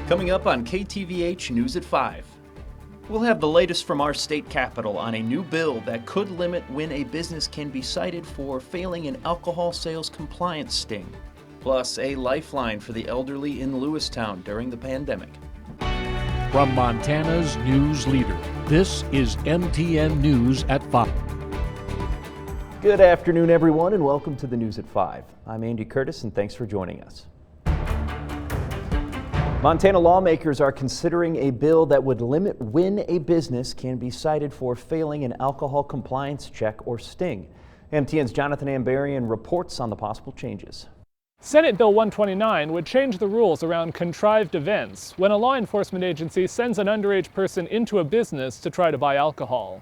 Coming up on KTVH News at 5. We'll have the latest from our state capitol on a new bill that could limit when a business can be cited for failing an alcohol sales compliance sting. Plus, a lifeline for the elderly in Lewistown during the pandemic. From Montana's news leader, this is MTN News at 5. Good afternoon, everyone, and welcome to the News at 5. I'm Andy Curtis, and thanks for joining us. Montana lawmakers are considering a bill that would limit when a business can be cited for failing an alcohol compliance check or sting. MTN's Jonathan Ambarian reports on the possible changes. Senate Bill 129 would change the rules around contrived events when a law enforcement agency sends an underage person into a business to try to buy alcohol.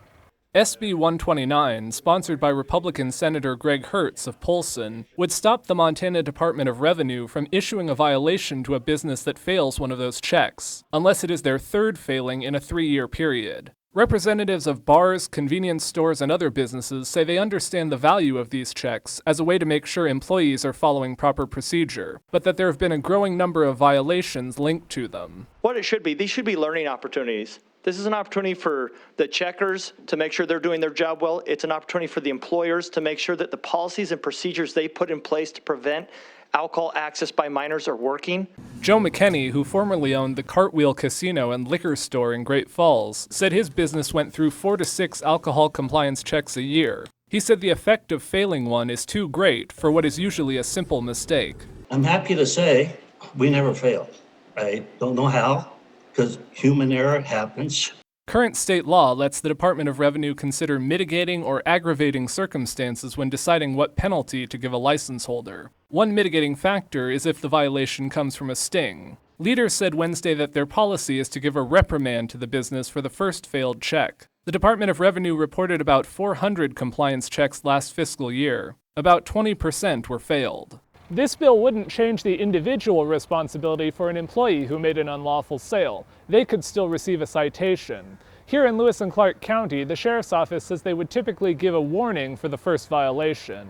SB 129, sponsored by Republican Senator Greg Hertz of Polson, would stop the Montana Department of Revenue from issuing a violation to a business that fails one of those checks, unless it is their third failing in a 3-year period. Representatives of bars, convenience stores, and other businesses say they understand the value of these checks as a way to make sure employees are following proper procedure, but that there have been a growing number of violations linked to them. What it should be, these should be learning opportunities. This is an opportunity for the checkers to make sure they're doing their job well. It's an opportunity for the employers to make sure that the policies and procedures they put in place to prevent alcohol access by minors are working. Joe McKenney, who formerly owned the Cartwheel Casino and Liquor Store in Great Falls, said his business went through 4 to 6 alcohol compliance checks a year. He said the effect of failing one is too great for what is usually a simple mistake. I'm happy to say we never failed. I don't know how, because human error happens. Current state law lets the Department of Revenue consider mitigating or aggravating circumstances when deciding what penalty to give a license holder. One mitigating factor is if the violation comes from a sting. Leaders said Wednesday that their policy is to give a reprimand to the business for the first failed check. The Department of Revenue reported about 400 compliance checks last fiscal year. About 20% were failed. This bill wouldn't change the individual responsibility for an employee who made an unlawful sale. They could still receive a citation. Here in Lewis and Clark County, the Sheriff's Office says they would typically give a warning for the first violation.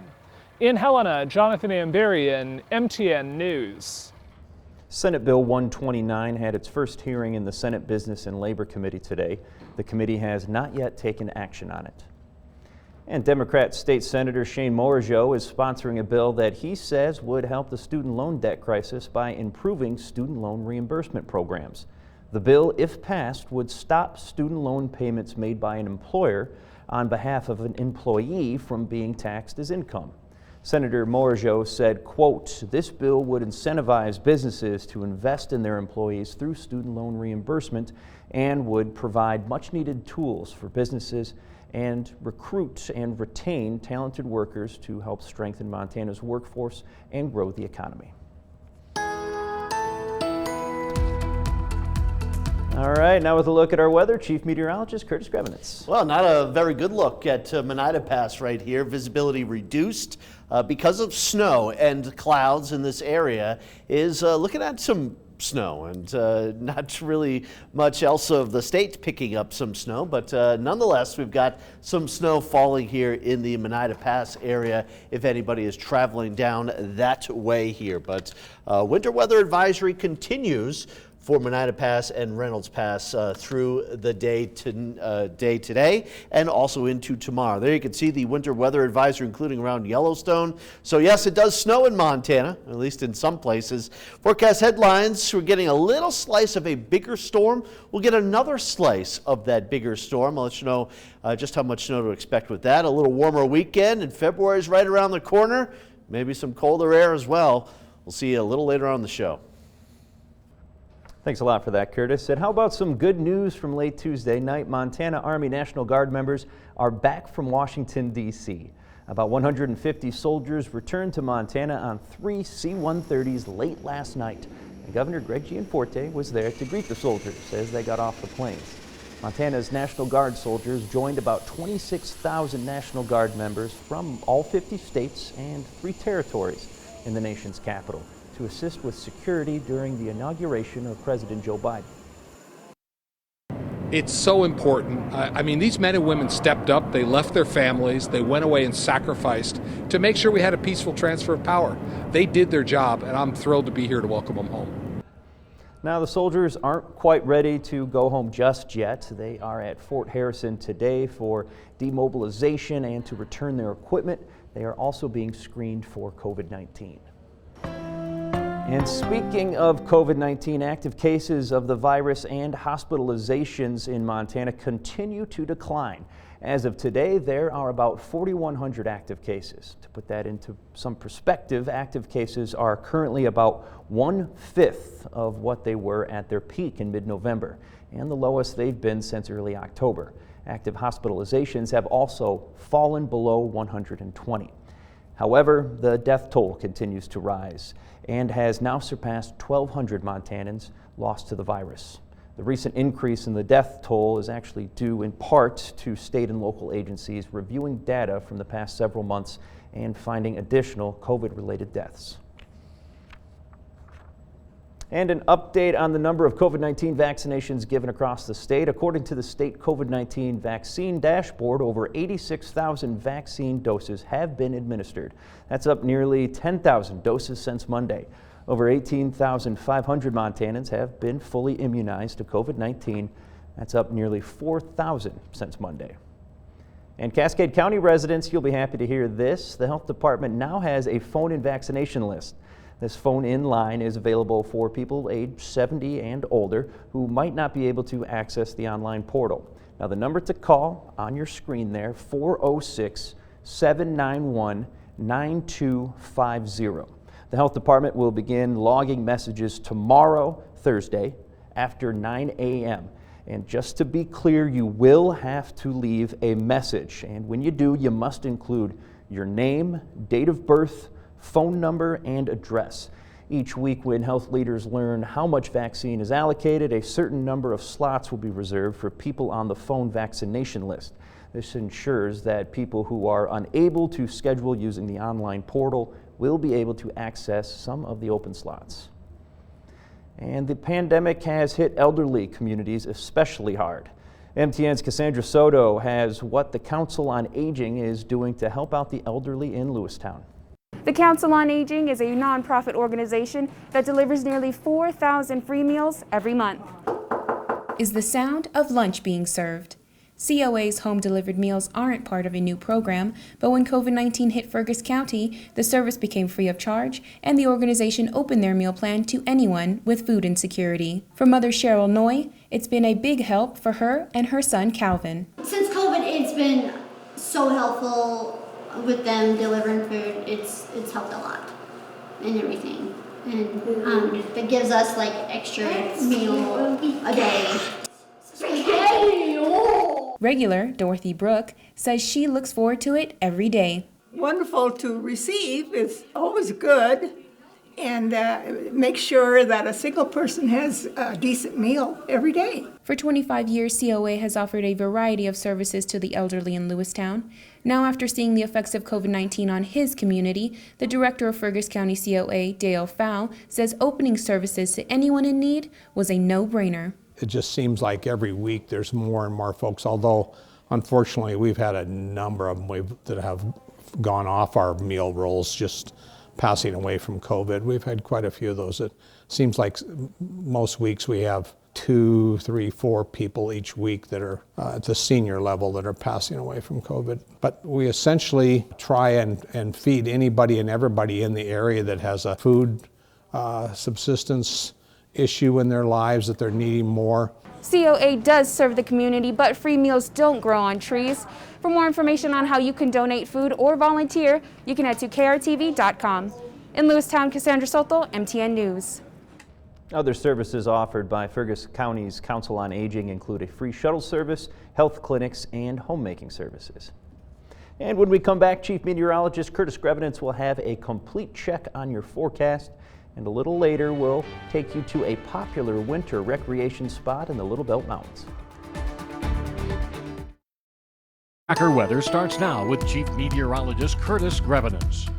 In Helena, Jonathan Ambarian, MTN News. Senate Bill 129 had its first hearing in the Senate Business and Labor Committee today. The committee has not yet taken action on it. And Democrat State Senator Shane Morageau is sponsoring a bill that he says would help the student loan debt crisis by improving student loan reimbursement programs. The bill, if passed, would stop student loan payments made by an employer on behalf of an employee from being taxed as income. Senator Morageau said, quote, "This bill would incentivize businesses to invest in their employees through student loan reimbursement and would provide much-needed tools for businesses and recruit and retain talented workers to help strengthen Montana's workforce and grow the economy." All right, now with a look at our weather, Chief Meteorologist Curtis Grebenitz. Well, not a very good look at Monida Pass right here. Visibility reduced because of snow, and clouds in this area is looking at some snow, and not really much else of the state picking up some snow, but nonetheless we've got some snow falling here in the Monida Pass area if anybody is traveling down that way here. But winter weather advisory continues for Monida Pass and Reynolds Pass through the day today and also into tomorrow. There you can see the winter weather advisory, including around Yellowstone. So yes, it does snow in Montana, at least in some places. Forecast headlines, we're getting a little slice of a bigger storm. We'll get another slice of that bigger storm. I'll let you know just how much snow to expect with that. A little warmer weekend, and February is right around the corner. Maybe some colder air as well. We'll see you a little later on the show. Thanks a lot for that, Curtis. And how about some good news from late Tuesday night? Montana Army National Guard members are back from Washington, D.C. About 150 soldiers returned to Montana on 3 C-130s late last night. And Governor Greg Gianforte was there to greet the soldiers as they got off the planes. Montana's National Guard soldiers joined about 26,000 National Guard members from all 50 states and 3 territories in the nation's capital to assist with security during the inauguration of President Joe Biden. It's so important. I mean, these men and women stepped up, they left their families, they went away and sacrificed to make sure we had a peaceful transfer of power. They did their job, and I'm thrilled to be here to welcome them home. Now, the soldiers aren't quite ready to go home just yet. They are at Fort Harrison today for demobilization and to return their equipment. They are also being screened for COVID-19. And speaking of COVID-19, active cases of the virus and hospitalizations in Montana continue to decline. As of today, there are about 4,100 active cases. To put that into some perspective, active cases are currently about 1/5 of what they were at their peak in mid-November, and the lowest they've been since early October. Active hospitalizations have also fallen below 120. However, the death toll continues to rise and has now surpassed 1,200 Montanans lost to the virus. The recent increase in the death toll is actually due in part to state and local agencies reviewing data from the past several months and finding additional COVID-related deaths. And an update on the number of COVID-19 vaccinations given across the state. According to the state COVID-19 vaccine dashboard, over 86,000 vaccine doses have been administered. That's up nearly 10,000 doses since Monday. Over 18,500 Montanans have been fully immunized to COVID-19. That's up nearly 4,000 since Monday. And Cascade County residents, you'll be happy to hear this. The health department now has a phone-in vaccination list. This phone-in line is available for people aged 70 and older who might not be able to access the online portal. Now, the number to call on your screen there, 406-791-9250. The health department will begin logging messages tomorrow, Thursday, after 9 a.m. And just to be clear, you will have to leave a message. And when you do, you must include your name, date of birth, phone number, and address. Each week when health leaders learn how much vaccine is allocated, a certain number of slots will be reserved for people on the phone vaccination list. This ensures that people who are unable to schedule using the online portal will be able to access some of the open slots. And the pandemic has hit elderly communities especially hard. MTN's Cassandra Soto has what the Council on Aging is doing to help out the elderly in Lewistown. The Council on Aging is a nonprofit organization that delivers nearly 4,000 free meals every month. Is the sound of lunch being served. COA's home-delivered meals aren't part of a new program, but when COVID-19 hit Fergus County, the service became free of charge, and the organization opened their meal plan to anyone with food insecurity. For Mother Cheryl Noy, it's been a big help for her and her son Calvin. Since COVID, it's been so helpful with them delivering food. It's helped a lot and everything. And it gives us like extra meal a day. Regular Dorothy Brooke says she looks forward to it every day. Wonderful to receive is always good, and make sure that a single person has a decent meal every day. For 25 years, COA has offered a variety of services to the elderly in Lewistown. Now, after seeing the effects of COVID-19 on his community, the director of Fergus County COA, Dale Fowl, says opening services to anyone in need was a no-brainer. It just seems like every week there's more and more folks, although unfortunately we've had a number of them that have gone off our meal rolls, just passing away from COVID. We've had quite a few of those. It seems like most weeks we have 2, 3, 4 people each week that are at the senior level that are passing away from COVID. But we essentially try and feed anybody and everybody in the area that has a food subsistence issue in their lives that they're needing more. COA does serve the community, but free meals don't grow on trees. For more information on how you can donate food or volunteer, you can head to krtv.com. In Lewistown, Cassandra Soto, MTN News. Other services offered by Fergus County's Council on Aging include a free shuttle service, health clinics, and homemaking services. And when we come back, Chief Meteorologist Curtis Grevenitz will have a complete check on your forecast. And a little later, we'll take you to a popular winter recreation spot in the Little Belt Mountains. Tracker weather starts now with Chief Meteorologist Curtis Grevenitz.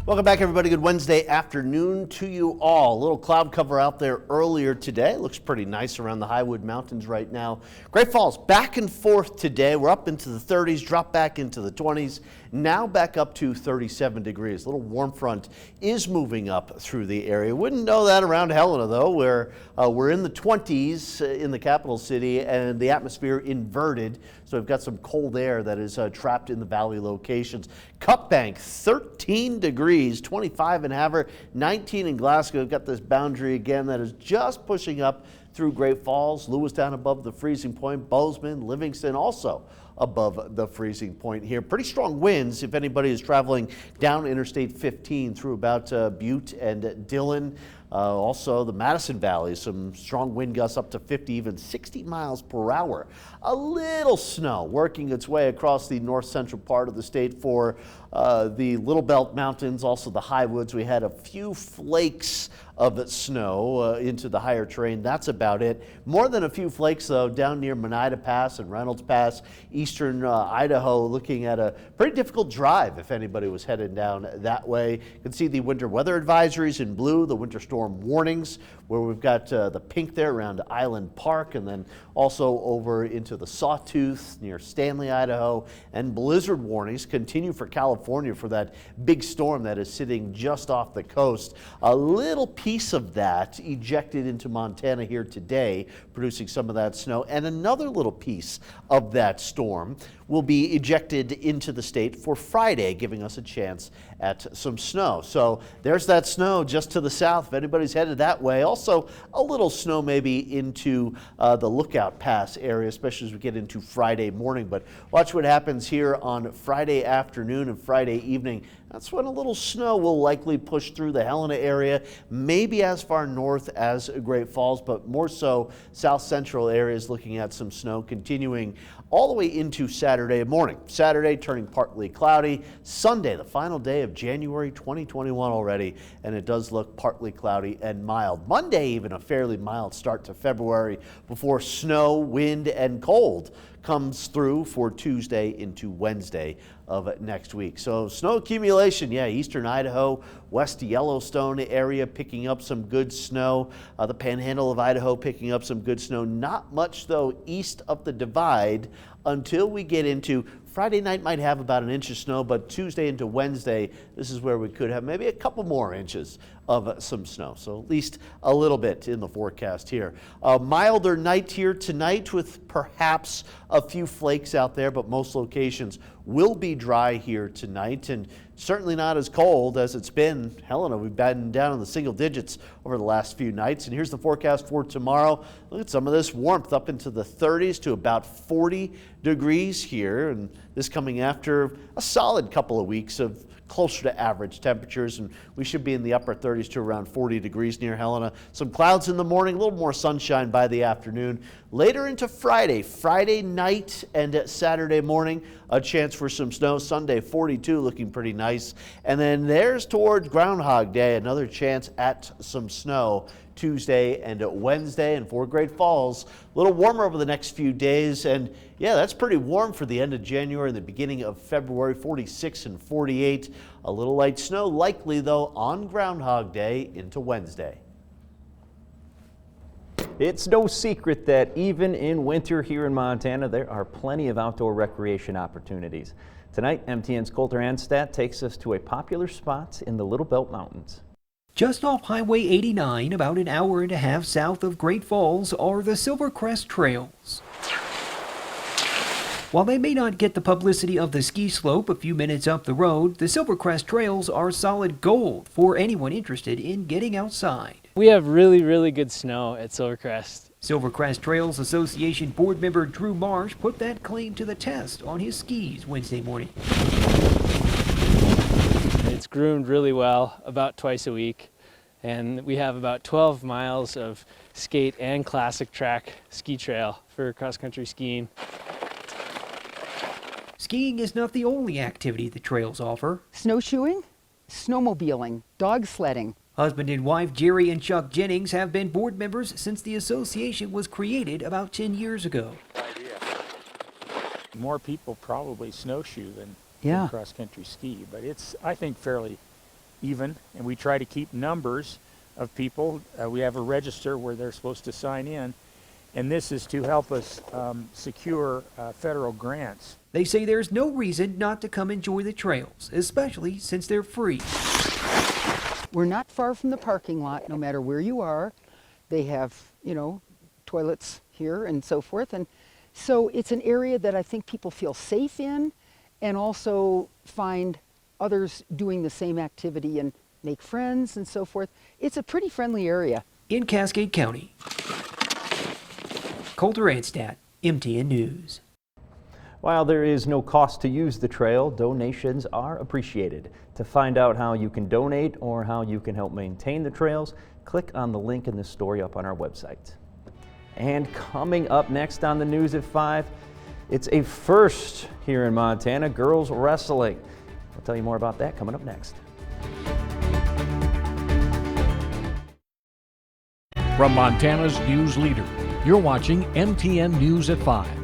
Welcome back, everybody. Good Wednesday afternoon to you all. A little cloud cover out there earlier today. Looks pretty nice around the Highwood Mountains right now. Great Falls back and forth today. We're up into the 30s, drop back into the 20s, now back up to 37 degrees. A little warm front is moving up through the area. Wouldn't know that around Helena, though, where we're in the 20s in the capital city and the atmosphere inverted. So we've got some cold air that is trapped in the valley locations. Cupbank, 13 degrees, 25 in Havre, 19 in Glasgow. We've got this boundary again that is just pushing up through Great Falls. Lewistown above the freezing point. Bozeman, Livingston also above the freezing point here. Pretty strong winds if anybody is traveling down Interstate 15 through about Butte and Dillon. Also the Madison Valley, some strong wind gusts up to 50, even 60 miles per hour. A little snow working its way across the north central part of the state for the Little Belt Mountains, also the high woods. We had a few flakes of snow into the higher terrain. That's about it. More than a few flakes, though, down near Monida Pass and Reynolds Pass, eastern Idaho, looking at a pretty difficult drive if anybody was headed down that way. You can see the winter weather advisories in blue, the winter storm warnings, where we've got the pink there around Island Park, and then also over into the Sawtooth near Stanley, Idaho, and blizzard warnings continue for California for that big storm that is sitting just off the coast. A little piece of that ejected into Montana here today, producing some of that snow, and another little piece of that storm will be ejected into the state for Friday, giving us a chance at some snow. So there's that snow just to the south if anybody's headed that way. Also a little snow maybe into the Lookout Pass area, especially as we get into Friday morning. But watch what happens here on Friday afternoon and Friday evening. That's when a little snow will likely push through the Helena area, maybe as far north as Great Falls, but more so south central areas looking at some snow continuing all the way into Saturday morning. Saturday turning partly cloudy. Sunday, the final day of January 2021 already, and it does look partly cloudy and mild. Monday, even a fairly mild start to February before snow, wind, and cold comes through for Tuesday into Wednesday of next week. So snow accumulation, yeah, eastern Idaho, west Yellowstone area picking up some good snow. The panhandle of Idaho picking up some good snow. Not much, though, east of the divide until we get into Friday night. Might have about an inch of snow, but Tuesday into Wednesday, this is where we could have maybe a couple more inches of some snow. So at least a little bit in the forecast here. A milder night here tonight with perhaps a few flakes out there, but most locations will be dry here tonight, and certainly not as cold as it's been. Helena, we've been down in the single digits over the last few nights. And here's the forecast for tomorrow. Look at some of this warmth up into the 30s to about 40 degrees here. And this coming after a solid couple of weeks of closer to average temperatures, and we should be in the upper 30s to around 40 degrees near Helena. Some clouds in the morning, a little more sunshine by the afternoon. Later into Friday night and Saturday morning, a chance for some snow. Sunday, 42, looking pretty nice. And then there's towards Groundhog Day, another chance at some snow. Tuesday and Wednesday, and for Great Falls, a little warmer over the next few days. And yeah, that's pretty warm for the end of January and the beginning of February, 46 and 48. A little light snow likely, though, on Groundhog Day into Wednesday. It's no secret that even in winter here in Montana, there are plenty of outdoor recreation opportunities. Tonight, MTN's Colter Anstad takes us to a popular spot in the Little Belt Mountains. Just off Highway 89, about an hour and a half south of Great Falls, are the Silvercrest Trails. While they may not get the publicity of the ski slope a few minutes up the road, the Silvercrest Trails are solid gold for anyone interested in getting outside. We have really good snow at Silvercrest. Silvercrest Trails Association board member Drew Marsh put that claim to the test on his skis Wednesday morning. It's groomed really well, about twice a week, and we have about 12 miles of skate and classic track ski trail for cross-country skiing. Skiing is not the only activity the trails offer. Snowshoeing, snowmobiling, dog sledding. Husband and wife Jerry and Chuck Jennings have been board members since the association was created about 10 years ago. More people probably snowshoe than cross-country ski, but it's, I think, fairly even, and we try to keep numbers of people. We have a register where they're supposed to sign in, and this is to help us secure federal grants. They say there's no reason not to come enjoy the trails, especially since they're free. We're not far from the parking lot, no matter where you are. They have, toilets here and so forth. And so it's an area that I think people feel safe in and also find others doing the same activity and make friends and so forth. It's a pretty friendly area. In Cascade County, Colter Anstad, MTN News. While there is no cost to use the trail, donations are appreciated. To find out how you can donate or how you can help maintain the trails, click on the link in this story up on our website. And coming up next on the news at 5, it's a first here in Montana, girls wrestling. I'll tell you more about that coming up next. From Montana's news leader, you're watching MTN News at 5.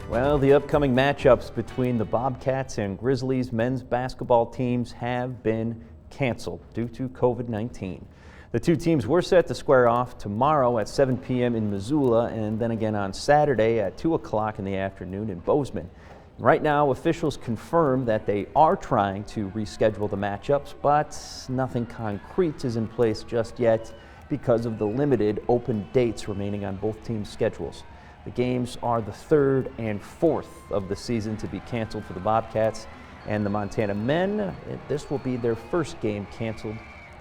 Well, the upcoming matchups between the Bobcats and Grizzlies men's basketball teams have been canceled due to COVID-19. The two teams were set to square off tomorrow at 7 p.m. in Missoula and then again on Saturday at 2 o'clock in the afternoon in Bozeman. Right now, officials confirm that they are trying to reschedule the matchups, but nothing concrete is in place just yet because of the limited open dates remaining on both teams' schedules. The games are the third and fourth of the season to be canceled for the Bobcats and the Montana men. This will be their first game canceled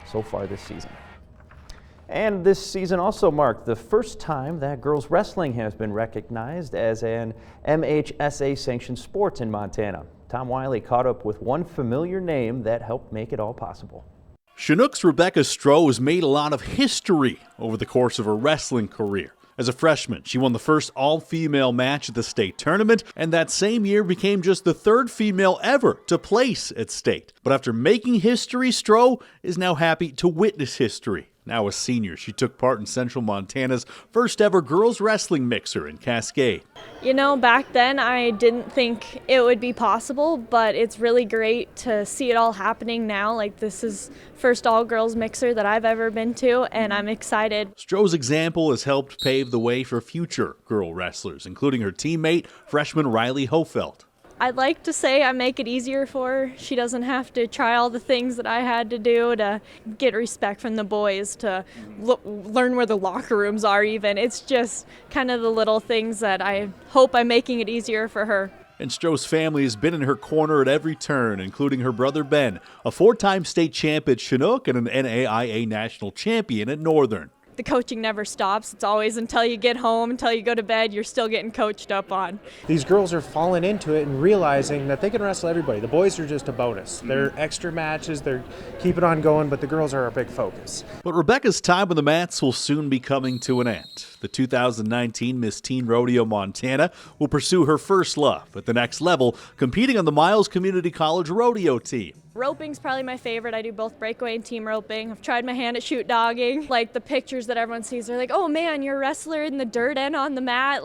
so far this season. And this season also marked the first time that girls wrestling has been recognized as an MHSA sanctioned sport in Montana. Tom Wiley caught up with one familiar name that helped make it all possible. Chinook's Rebecca Stroh has made a lot of history over the course of her wrestling career. As a freshman, she won the first all-female match at the state tournament, and that same year became just the third female ever to place at state. But after making history, Stroh is now happy to witness history. Now a senior, she took part in Central Montana's first ever girls wrestling mixer in Cascade. Back then I didn't think it would be possible, but it's really great to see it all happening now. This is first all-girls mixer that I've ever been to, and I'm excited. Stroh's example has helped pave the way for future girl wrestlers, including her teammate, freshman Riley Hofeld. I'd like to say I make it easier for her. She doesn't have to try all the things that I had to do to get respect from the boys, to learn where the locker rooms are even. It's just kind of the little things that I hope I'm making it easier for her. And Stroh's family has been in her corner at every turn, including her brother Ben, a four-time state champ at Chinook and an NAIA national champion at Northern. The coaching never stops. It's always until you get home, until you go to bed, you're still getting coached up on. These girls are falling into it and realizing that they can wrestle everybody. The boys are just a bonus. They're extra matches, they're keeping on going, but the girls are our big focus. But Rebecca's time on the mats will soon be coming to an end. The 2019 Miss Teen Rodeo Montana will pursue her first love at the next level, competing on the Miles Community College rodeo team. Roping's probably my favorite. I do both breakaway and team roping. I've tried my hand at shoot dogging. The pictures that everyone sees, they're like, oh man, you're a wrestler in the dirt and on the mat.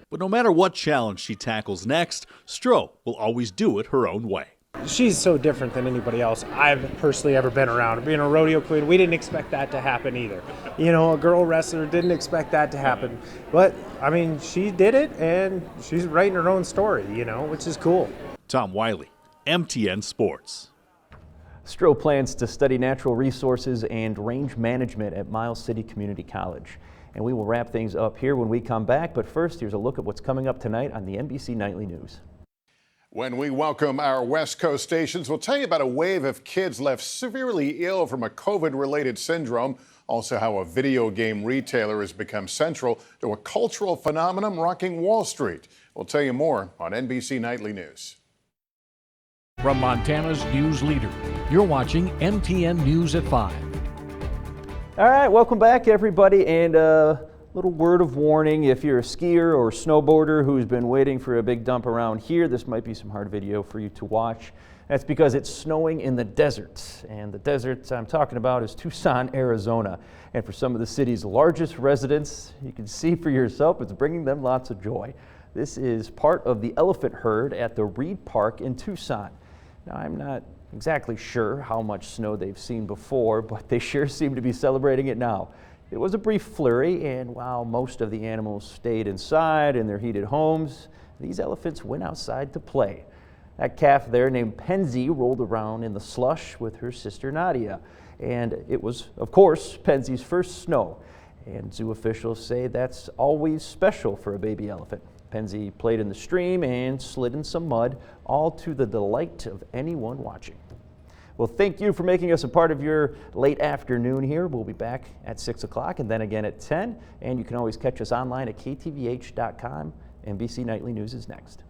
But no matter what challenge she tackles next, Stroh will always do it her own way. She's so different than anybody else I've personally ever been around. Being a rodeo queen, we didn't expect that to happen either. A girl wrestler didn't expect that to happen. But, she did it, and she's writing her own story, which is cool. Tom Wiley, MTN Sports. Stroh plans to study natural resources and range management at Miles City Community College. And we will wrap things up here when we come back. But first, here's a look at what's coming up tonight on the NBC Nightly News. When we welcome our West Coast stations, we'll tell you about a wave of kids left severely ill from a COVID-related syndrome. Also, how a video game retailer has become central to a cultural phenomenon rocking Wall Street. We'll tell you more on NBC Nightly News. From Montana's news leader, you're watching MTN News at 5. All right, welcome back, everybody. And a little word of warning, if you're a skier or snowboarder who's been waiting for a big dump around here, this might be some hard video for you to watch. That's because it's snowing in the desert. And the desert I'm talking about is Tucson, Arizona. And for some of the city's largest residents, you can see for yourself, it's bringing them lots of joy. This is part of the elephant herd at the Reed Park in Tucson. Now, I'm not exactly sure how much snow they've seen before, but they sure seem to be celebrating it now. It was a brief flurry, and while most of the animals stayed inside in their heated homes, these elephants went outside to play. That calf there named Penzi rolled around in the slush with her sister Nadia. And it was, of course, Penzi's first snow. And zoo officials say that's always special for a baby elephant. Penzi played in the stream and slid in some mud, all to the delight of anyone watching. Well, thank you for making us a part of your late afternoon here. We'll be back at 6 o'clock and then again at 10. And you can always catch us online at ktvh.com. NBC Nightly News is next.